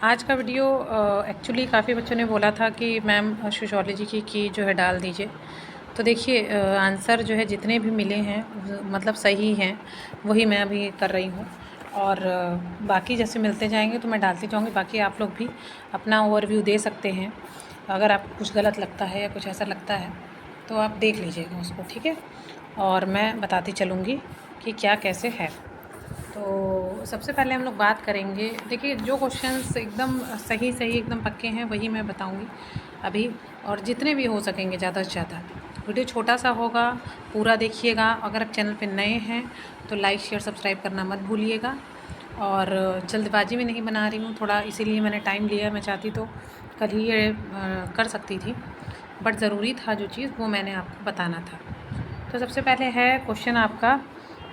आज का video actually काफ़ी बच्चों ने बोला था कि मैम सोशियोलॉजी की जो है डाल दीजिए। तो देखिए आंसर जो है जितने भी मिले हैं मतलब सही हैं, वही मैं अभी कर रही हूँ। और बाकी जैसे मिलते जाएंगे तो मैं डालती जाऊँगी। बाकी आप लोग भी अपना ओवरव्यू दे सकते हैं। अगर आपको कुछ गलत लगता है या कुछ ऐसा लगता है तो आप देख लीजिएगा उसको, ठीक है। और मैं बताती चलूँगी कि क्या कैसे है। तो सबसे पहले हम लोग बात करेंगे, देखिए जो क्वेश्चंस एकदम सही एकदम पक्के हैं वही मैं बताऊंगी अभी। और जितने भी हो सकेंगे ज़्यादा से ज़्यादा। वीडियो छोटा सा होगा, पूरा देखिएगा। अगर आप चैनल पे नए हैं तो लाइक शेयर सब्सक्राइब करना मत भूलिएगा। और जल्दबाजी में नहीं बना रही हूँ थोड़ा, इसीलिए मैंने टाइम लिया। मैं चाहती तो कल ही ये कर सकती थी, बट ज़रूरी था जो चीज़ वो मैंने आपको बताना था। तो सबसे पहले है क्वेश्चन आपका,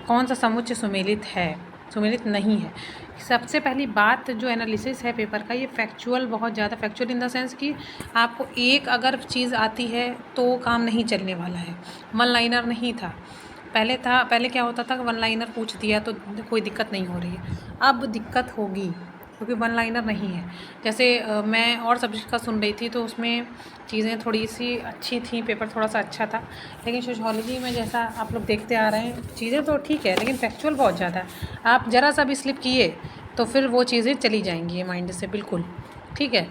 कौन सा समुच्चय सुमेलित है, सुमेलित नहीं है। सबसे पहली बात जो एनालिसिस है पेपर का, ये फैक्चुअल, बहुत ज़्यादा फैक्चुअल इन द सेंस कि आपको एक अगर चीज़ आती है तो काम नहीं चलने वाला है। वन लाइनर नहीं था, पहले क्या होता था कि वन लाइनर पूछ दिया तो कोई दिक्कत नहीं हो रही है। अब दिक्कत होगी क्योंकि वन लाइनर नहीं है। जैसे मैं और सब्जेक्ट का सुन रही थी तो उसमें चीज़ें थोड़ी सी अच्छी थी, पेपर थोड़ा सा अच्छा था। लेकिन सोशियोलॉजी में जैसा आप लोग देखते आ रहे हैं, चीज़ें तो ठीक है लेकिन फैक्चुअल बहुत ज़्यादा है। आप ज़रा सा भी स्लिप किए तो फिर वो चीज़ें चली जाएंगी माइंड से, बिल्कुल ठीक है।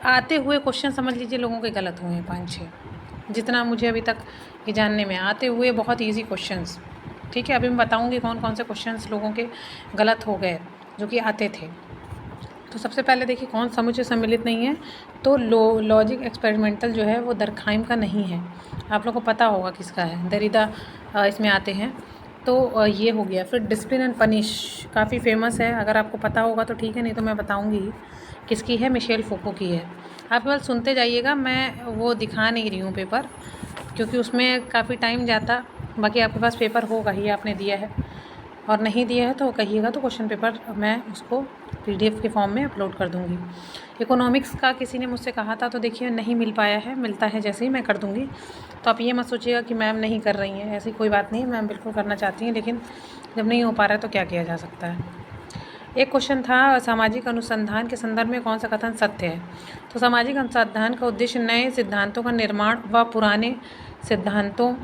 आते हुए क्वेश्चन समझ लीजिए लोगों के गलत हुए हैं 5-6, जितना मुझे अभी तक ये जानने में आते हुए बहुत ईजी क्वेश्चंस, ठीक है। अभी मैं बताऊंगी कौन कौन से क्वेश्चंस लोगों के गलत हो गए जो कि आते थे। तो सबसे पहले देखिए कौन समुच्चय सम्मिलित नहीं है। तो लॉजिक एक्सपेरिमेंटल जो है वो दरखाइम का नहीं है। आप लोगों को पता होगा किसका है, दरिदा इसमें आते हैं। तो ये हो गया। फिर डिसिप्लिन एंड पनिश काफ़ी फेमस है, अगर आपको पता होगा तो ठीक है, नहीं तो मैं बताऊंगी किसकी है, मिशेल फोको की है। आप केवल सुनते जाइएगा, मैं वो दिखा नहीं रही हूँ पेपर, क्योंकि उसमें काफ़ी टाइम जाता। बाकी आपके पास पेपर होगा ही, आपने दिया है, और नहीं दिया है तो कहिएगा तो क्वेश्चन पेपर मैं उसको PDF के फॉर्म में अपलोड कर दूँगी। इकोनॉमिक्स का किसी ने मुझसे कहा था, तो देखिए नहीं मिल पाया है, मिलता है जैसे ही मैं कर दूँगी। तो आप ये मत सोचिएगा कि मैम नहीं कर रही हैं, ऐसी कोई बात नहीं है, मैम बिल्कुल करना चाहती हैं, लेकिन जब नहीं हो पा रहा है तो क्या किया जा सकता है। एक क्वेश्चन था, सामाजिक अनुसंधान के संदर्भ में कौन सा कथन सत्य है। तो सामाजिक अनुसंधान का उद्देश्य नए सिद्धांतों का निर्माण व पुराने सिद्धांतों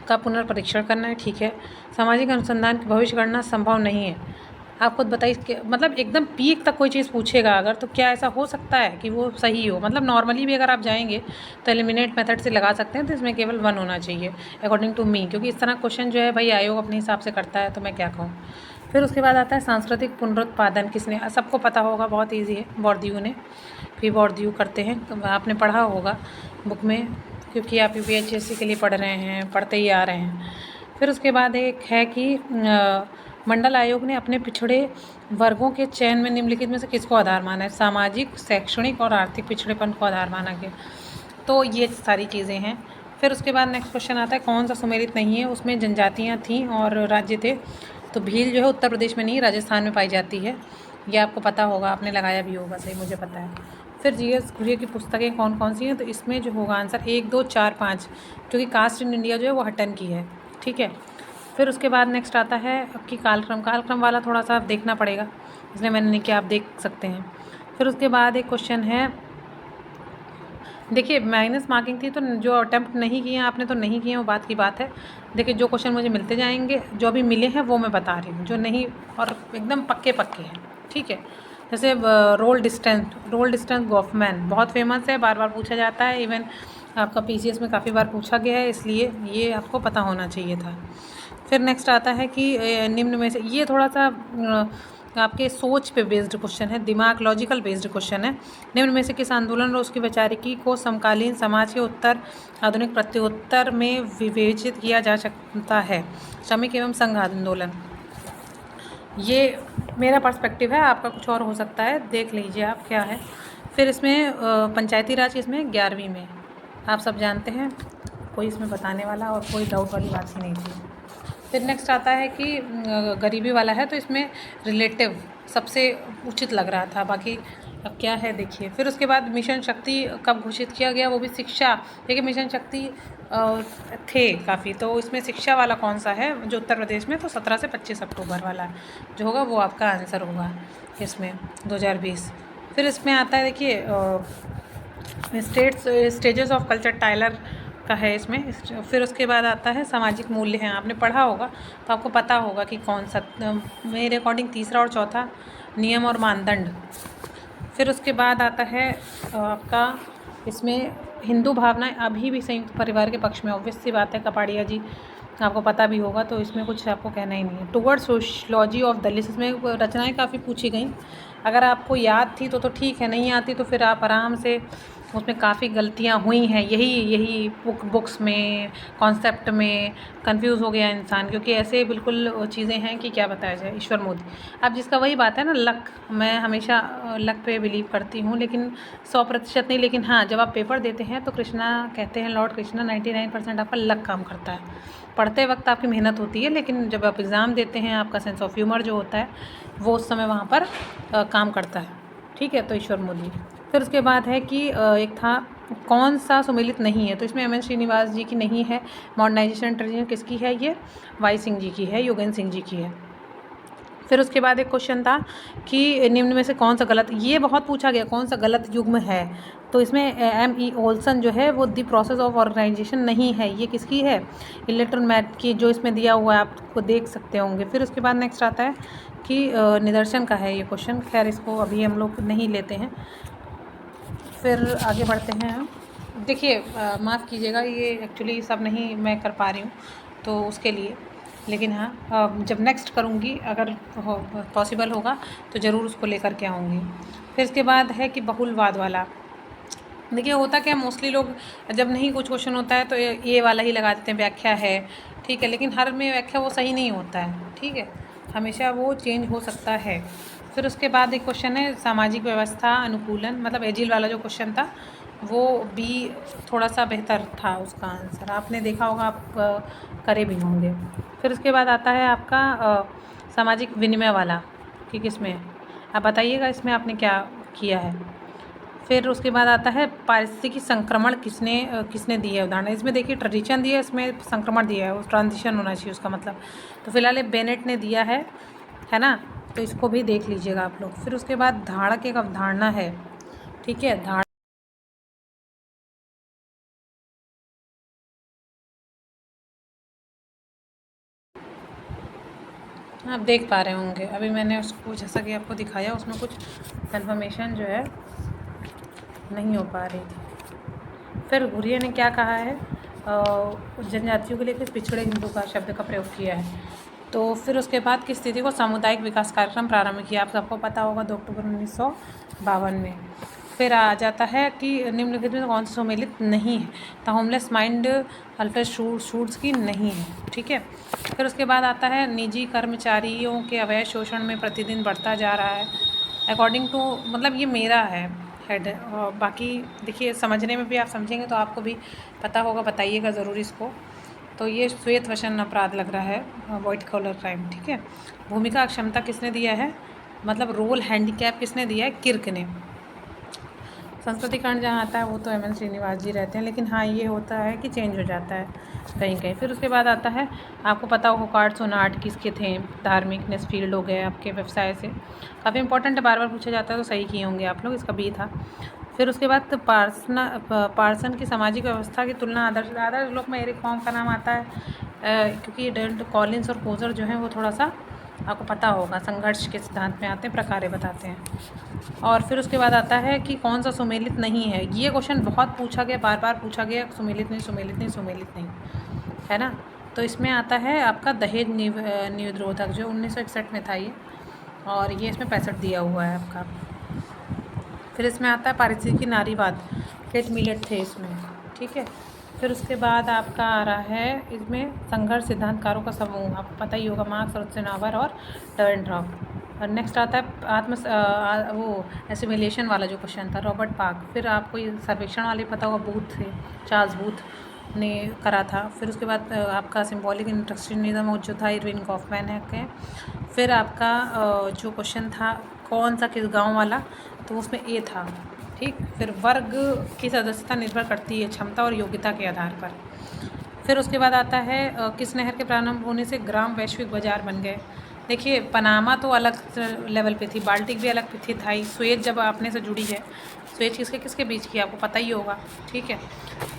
का पुनर्परीक्षण करना है, ठीक है। सामाजिक अनुसंधान की भविष्य गणना संभव नहीं है। आप खुद बताइए कि मतलब एकदम पीक तक कोई चीज़ पूछेगा अगर, तो क्या ऐसा हो सकता है कि वो सही हो। मतलब नॉर्मली भी अगर आप जाएंगे तो एलिमिनेट मेथड से लगा सकते हैं, तो इसमें केवल 1 होना चाहिए अकॉर्डिंग टू मी, क्योंकि इस तरह क्वेश्चन जो है भाई आयोग अपने हिसाब से करता है, तो मैं क्या कहूँ। फिर उसके बाद आता है सांस्कृतिक पुनरुत्पादन किसने, सबको पता होगा, बहुत ईजी है, बॉर्दियू ने। फिर बॉर्दियू करते हैं, तो आपने पढ़ा होगा बुक में, क्योंकि आप UPSC के लिए पढ़ रहे हैं, पढ़ते ही आ रहे हैं। फिर उसके बाद एक है कि मंडल आयोग ने अपने पिछड़े वर्गों के चयन में निम्नलिखित में से किसको आधार माना है। सामाजिक, शैक्षणिक और आर्थिक पिछड़ेपन को आधार माना गया। तो ये सारी चीज़ें हैं। फिर उसके बाद नेक्स्ट क्वेश्चन आता है, कौन सा सुमेलित नहीं है। उसमें जनजातियाँ थीं और राज्य थे। तो भील जो है उत्तर प्रदेश में नहीं, राजस्थान में पाई जाती है। ये आपको पता होगा, आपने लगाया भी होगा, सही मुझे पता है। फिर GS घुरिया की पुस्तकें कौन कौन सी हैं, तो इसमें जो होगा आंसर 1, 2, 4, 5, क्योंकि कास्ट इन इंडिया जो है वो हटन की है, ठीक है। फिर उसके बाद नेक्स्ट आता है कि कालक्रम वाला थोड़ा सा देखना पड़ेगा, इसलिए मैंने नहीं किया, आप देख सकते हैं। फिर उसके बाद एक क्वेश्चन है, देखिए माइनस मार्किंग थी, तो जो अटैम्प्ट नहीं किए आपने तो नहीं किए, वो बात की बात है। देखिए जो क्वेश्चन मुझे मिलते जाएंगे, जो अभी मिले हैं वो मैं बता रही हूँ, जो नहीं और एकदम पक्के पक्के हैं, ठीक है। जैसे रोल डिस्टेंस गॉफमैन बहुत फेमस है, बार बार पूछा जाता है, इवन आपका PCS में काफ़ी बार पूछा गया है, इसलिए ये आपको पता होना चाहिए था। फिर नेक्स्ट आता है कि निम्न में से, ये थोड़ा सा आपके सोच पे बेस्ड क्वेश्चन है, दिमाग लॉजिकल बेस्ड क्वेश्चन है। निम्न में से किस आंदोलन और उसकी वैचारिकी को समकालीन समाज के उत्तर आधुनिक प्रत्युत्तर में विवेचित किया जा सकता है। श्रमिक एवं संघ आंदोलन, ये मेरा पर्सपेक्टिव है, आपका कुछ और हो सकता है, देख लीजिए आप क्या है। फिर इसमें पंचायती राज इसमें 11वीं में, आप सब जानते हैं, कोई इसमें बताने वाला और कोई डाउट वाली बात ही नहीं थी। फिर नेक्स्ट आता है कि गरीबी वाला है, तो इसमें रिलेटिव सबसे उचित लग रहा था, बाकी अब क्या है देखिए। फिर उसके बाद मिशन शक्ति कब घोषित किया गया, वो भी शिक्षा। देखिए मिशन शक्ति थे काफ़ी, तो इसमें शिक्षा वाला कौन सा है जो उत्तर प्रदेश में, तो 17 से 25 अक्टूबर वाला जो होगा वो आपका आंसर होगा इसमें 2020। फिर इसमें आता है देखिए स्टेजेस ऑफ कल्चर, टाइलर का है इसमें। फिर उसके बाद आता है सामाजिक मूल्य हैं, आपने पढ़ा होगा तो आपको पता होगा कि कौन सा, मेरे अकॉर्डिंग तीसरा और चौथा नियम और मानदंड। फिर उसके बाद आता है आपका इसमें हिंदू भावनाएं अभी भी संयुक्त परिवार के पक्ष में, ऑब्वियस सी बात है, कपाड़िया जी आपको पता भी होगा, तो इसमें कुछ आपको कहना ही नहीं है। टुवर्ड्स सोशियोलॉजी ऑफ दलित, इसमें रचनाएं काफ़ी पूछी गई, अगर आपको याद थी तो ठीक है, नहीं आती तो फिर आप आराम से, उसमें काफ़ी गलतियाँ हुई हैं, यही बुक्स में, कॉन्सेप्ट में कंफ्यूज हो गया इंसान, क्योंकि ऐसे बिल्कुल चीज़ें हैं कि क्या बताया जाए। ईश्वर मोदी, अब जिसका वही बात है ना, लक, मैं हमेशा लक पे बिलीव करती हूँ, लेकिन 100% नहीं, लेकिन हाँ जब आप पेपर देते हैं तो कृष्णा कहते हैं, लॉर्ड कृष्णा 99% आपका लक काम करता है। पढ़ते वक्त आपकी मेहनत होती है, लेकिन जब आप एग्ज़ाम देते हैं आपका सेंस ऑफ ह्यूमर जो होता है वो उस समय वहाँ पर काम करता है। ठीक है, तो ईश्वर मोदी। फिर उसके बाद है कि एक था कौन सा सुमेलित नहीं है, तो इसमें एम एन श्रीनिवास जी की नहीं है। मॉडर्नाइजेशन ट्रेडिशन किसकी है, ये वाई सिंह जी की है, योगेंद्र सिंह जी की है। फिर उसके बाद एक क्वेश्चन था कि निम्न में से कौन सा गलत, ये बहुत पूछा गया कौन सा गलत युग्म है, तो इसमें एम ई ओल्सन जो है वो द प्रोसेस ऑफ ऑर्गेनाइजेशन नहीं है, ये किसकी है, इलेक्ट्रोमैट की, जो इसमें दिया हुआ है आपको देख सकते होंगे। फिर उसके बाद नेक्स्ट आता है कि निदर्शन का है ये क्वेश्चन, खैर इसको अभी हम लोग नहीं लेते हैं। फिर आगे बढ़ते हैं हम। देखिए माफ़ कीजिएगा, ये एक्चुअली सब नहीं मैं कर पा रही हूँ तो उसके लिए, लेकिन हाँ जब नेक्स्ट करूँगी अगर पॉसिबल होगा तो ज़रूर उसको लेकर के आऊँगी। फिर इसके बाद है कि बहुलवाद वाला, देखिए होता क्या, मोस्टली लोग जब नहीं कुछ क्वेश्चन होता है तो ये वाला ही लगा देते हैं, व्याख्या है, ठीक है, लेकिन हर में व्याख्या वो सही नहीं होता है, ठीक है, हमेशा वो चेंज हो सकता है। फिर उसके बाद एक क्वेश्चन है सामाजिक व्यवस्था अनुकूलन, मतलब एजिल वाला जो क्वेश्चन था वो भी थोड़ा सा बेहतर था उसका आंसर, आपने देखा होगा, आप करे भी होंगे। फिर उसके बाद आता है आपका सामाजिक विनिमय वाला कि किसमें, आप बताइएगा इसमें आपने क्या किया है। फिर उसके बाद आता है पारिस्थितिकी संक्रमण किसने दी है उदाहरण, इसमें देखिए ट्रेडिशन दिया है, इसमें संक्रमण दिया है, उस ट्रांजिशन होना चाहिए उसका मतलब, तो फिलहाल ये बेनेट ने दिया है ना, तो इसको भी देख लीजिएगा आप लोग। फिर उसके बाद धारक एक अवधारणा है, ठीक है, आप देख पा रहे होंगे, अभी मैंने उसको जैसा कि आपको दिखाया उसमें कुछ कंफर्मेशन जो है नहीं हो पा रही थी। फिर घुरिया ने क्या कहा है, जनजातियों के लिए पिछड़े हिंदू का शब्द का प्रयोग किया है। तो फिर उसके बाद की स्थिति को सामुदायिक विकास कार्यक्रम प्रारंभ किया, आप सबको पता होगा 2 अक्टूबर 1952 में। फिर आ जाता है कि निम्नलिखित में कौन सा सम्मिलित नहीं है, the homeless mind alter shoots की नहीं है, ठीक है। फिर उसके बाद आता है निजी कर्मचारियों के अवैध शोषण में प्रतिदिन बढ़ता जा रहा है, अकॉर्डिंग टू, मतलब ये मेरा है हेड, और बाकी देखिए समझने में भी आप समझेंगे तो आपको भी पता होगा, बताइएगा ज़रूर इसको। तो ये श्वेत वसन अपराध लग रहा है, वाइट कॉलर क्राइम, ठीक है। भूमिका अक्षमता किसने दिया है, मतलब रोल हैंडीकैप किसने दिया है, किर्क ने। संस्कृतिकरण जहाँ आता है वो तो एम एन श्रीनिवास जी रहते हैं, लेकिन हाँ ये होता है कि चेंज हो जाता है कहीं कहीं। फिर उसके बाद आता है, आपको पता होगा कार्ड्स ऑन आर्ट किसके थे, धार्मिक फील्ड हो गए आपके व्यवसाय से, काफ़ी इंपॉर्टेंट है, बार बार पूछा जाता है तो सही किए होंगे आप लोग, इसका बी था। फिर उसके बाद पार्सन की सामाजिक व्यवस्था की तुलना आदर्श लोक में एरिक फॉर्म का नाम आता है, क्योंकि डेल्ट कॉलिन्स और कोजर जो हैं वो थोड़ा सा आपको पता होगा संघर्ष के सिद्धांत में आते हैं, प्रकार्य बताते हैं। और फिर उसके बाद आता है कि कौन सा सुमेलित नहीं है, ये क्वेश्चन बहुत पूछा गया, बार बार पूछा गया, सुमेलित नहीं सुमेलित नहीं सुमेलित नहीं, है ना। तो इसमें आता है आपका दहेज निरोधक जो 1961 में था ये, और ये इसमें 65 दिया हुआ है आपका। फिर इसमें आता है पारिस्थितिकी नारीवाद, केट मिलेट थे इसमें, ठीक है। फिर उसके बाद आपका आ रहा है इसमें संघर्ष सिद्धांतकारों का समूह, आपको पता ही होगा, मार्क्स, रोत्सेनावर और डेवेंड्रॉफ। और नेक्स्ट आता है वो एसिमिलेशन वाला जो क्वेश्चन था, रॉबर्ट पार्क। फिर आपको ये सर्वेक्षण वाले पता होगा, बूथ थे, चार्ल्स बूथ ने करा था। फिर उसके बाद आपका सिंबॉलिक इंटरेक्शनिज्म जो था इरविन गॉफमैन है के। फिर आपका जो क्वेश्चन था कौन सा किस गांव वाला, तो उसमें ए था, ठीक। फिर वर्ग की सदस्यता निर्भर करती है क्षमता और योग्यता के आधार पर। फिर उसके बाद आता है किस नहर के प्रारंभ होने से ग्राम वैश्विक बाजार बन गए, देखिए पनामा तो अलग लेवल पे थी, बाल्टिक भी अलग पे थी, थाई, सुएज जब आपने से जुड़ी है, सुएज किसके किसके बीच की आपको पता ही होगा, ठीक है।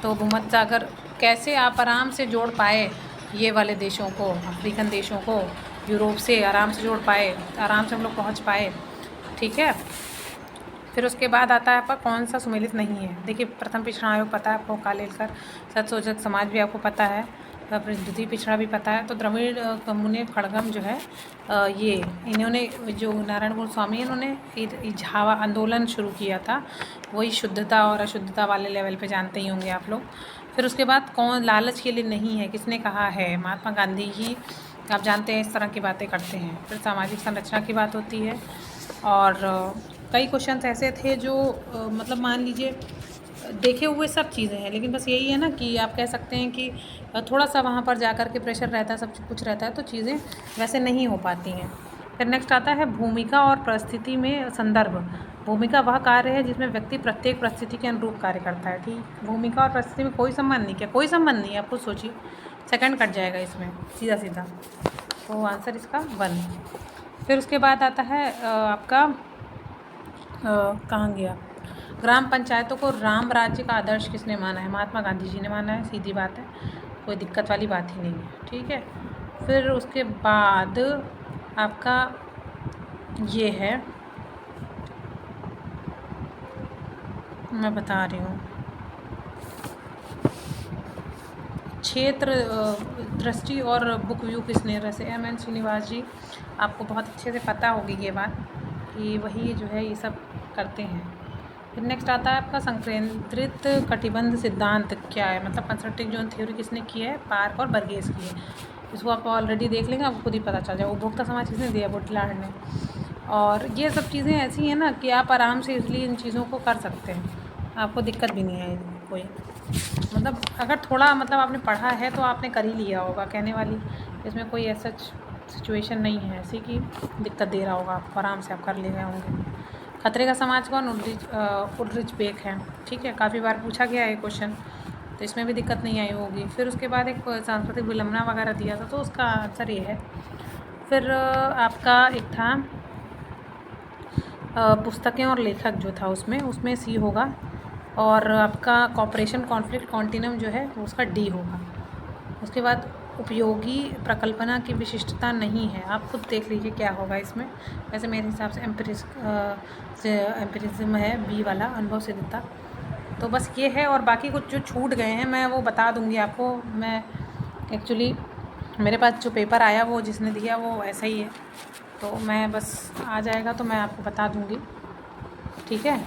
तो भूमध्य सागर कैसे आप आराम से जोड़ पाए ये वाले देशों को, अफ्रीकन देशों को यूरोप से आराम से जोड़ पाए, आराम से हम लोग पहुँच पाए, ठीक है। फिर उसके बाद आता है आपका कौन सा सुमेलित नहीं है। देखिए प्रथम पिछड़ा आयोग पता है आपको, कालेलकर, सतशोधक समाज भी आपको पता है, द्वितीय पिछड़ा भी पता है। तो द्रविड़ मुनि खड़गम जो है ये इन्होंने जो नारायण गोस्वामी इन्होंने झावा आंदोलन शुरू किया था, वही शुद्धता और अशुद्धता वाले लेवल पे जानते ही होंगे आप लोग। फिर उसके बाद कौन लालच के लिए नहीं है, किसने कहा है, महात्मा गांधी ही, आप जानते हैं इस तरह की बातें करते हैं। फिर सामाजिक संरचना की बात होती है और कई क्वेश्चन ऐसे थे जो मतलब मान लीजिए देखे हुए सब चीज़ें हैं, लेकिन बस यही है ना कि आप कह सकते हैं कि थोड़ा सा वहाँ पर जा कर के प्रेशर रहता है, सब कुछ रहता है, तो चीज़ें वैसे नहीं हो पाती हैं। फिर नेक्स्ट आता है भूमिका और परिस्थिति में संदर्भ। भूमिका वह कार्य है जिसमें व्यक्ति प्रत्येक परिस्थिति के अनुरूप कार्य करता है, ठीक। भूमिका और परिस्थिति में कोई संबंध नहीं, क्या कोई संबंध नहीं है, आप खुद सोचिए, सेकंड कट जाएगा इसमें सीधा सीधा। तो आंसर इसका 1। फिर उसके बाद आता है आपका कहाँ गया, ग्राम पंचायतों को राम राज्य का आदर्श किसने माना है, महात्मा गांधी जी ने माना है, सीधी बात है, कोई दिक्कत वाली बात ही नहीं है, ठीक है। फिर उसके बाद आपका ये है, मैं बता रही हूँ, क्षेत्र दृष्टि और बुक व्यू किसने, वैसे M.N. श्रीनिवास जी, आपको बहुत अच्छे से पता होगी ये बात कि वही जो है ये सब करते हैं। फिर नेक्स्ट आता है आपका संकेंद्रित कटिबंध सिद्धांत क्या है, मतलब कंसंट्रिक जोन थ्योरी किसने की है, पार्क और बर्गेस की है। इसको आप ऑलरेडी देख लेंगे, आपको खुद ही पता चल जाए। उपभोक्ता समाज किसने दिया, बुटलाड ने। और ये सब चीज़ें ऐसी हैं ना कि आप आराम से इसलिए इन चीज़ों को कर सकते हैं, आपको दिक्कत भी नहीं है कोई, मतलब अगर थोड़ा मतलब आपने पढ़ा है तो आपने कर ही लिया होगा, कहने वाली इसमें कोई ऐसा सिचुएशन नहीं है ऐसी कि दिक्कत दे रहा होगा, आपको आराम से आप कर ले रहे होंगे। खतरे का समाज कौन, उडरिच बेक है, ठीक है, काफ़ी बार पूछा गया है क्वेश्चन, तो इसमें भी दिक्कत नहीं आई होगी। फिर उसके बाद एक सांस्कृतिक विलंबना वगैरह दिया था, तो उसका आंसर ये है। फिर आपका एक था पुस्तकें और लेखक जो था उसमें सी होगा, और आपका कॉपरेशन कॉन्फ्लिक्ट कॉन्टिनम जो है उसका डी होगा। उसके बाद उपयोगी प्रकल्पना की विशिष्टता नहीं है, आप खुद देख लीजिए क्या होगा इसमें। वैसे मेरे हिसाब से एम्पिरिज्म है बी वाला, अनुभव सिद्धता। तो बस ये है, और बाकी कुछ जो छूट गए हैं मैं वो बता दूंगी आपको। मैं एक्चुअली मेरे पास जो पेपर आया वो जिसने दिया वो ऐसा ही है, तो मैं बस आ जाएगा तो मैं आपको बता दूंगी, ठीक है।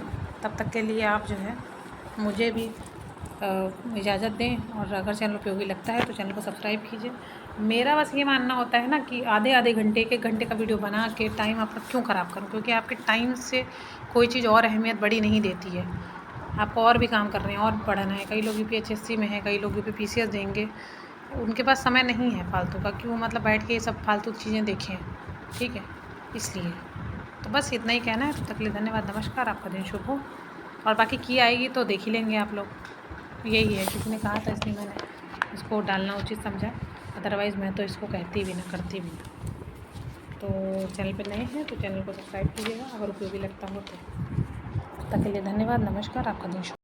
तब तक के लिए आप जो है मुझे भी इजाज़त दें, और अगर चैनल उपयोगी लगता है तो चैनल को सब्सक्राइब कीजिए। मेरा बस ये मानना होता है ना कि आधे घंटे 1 घंटे का वीडियो बना के टाइम आपका क्यों ख़राब करूँ, क्योंकि आपके टाइम से कोई चीज़ और अहमियत बड़ी नहीं देती है। आपको और भी काम करने हैं और पढ़ना है, कई लोग UPSC में हैं, कई लोग UPPCS देंगे, उनके पास समय नहीं है फालतू का, क्यों मतलब बैठ के ये सब फालतू चीज़ें देखें, ठीक है, इसलिए। तो बस इतना ही कहना है, तब तक के लिए धन्यवाद, नमस्कार, आपका दिन शुभ हो। और बाकी की आएगी तो देख ही लेंगे आप लोग, यही है, किसी ने कहा था इसलिए मैंने इसको डालना उचित समझा, अदरवाइज़ मैं तो इसको कहती भी ना, करती भी ना। तो चैनल पे नए हैं तो चैनल को सब्सक्राइब कीजिएगा अगर उपयोगी लगता हो तो। तब तक के लिए धन्यवाद, नमस्कार, आपका दिन शुभ।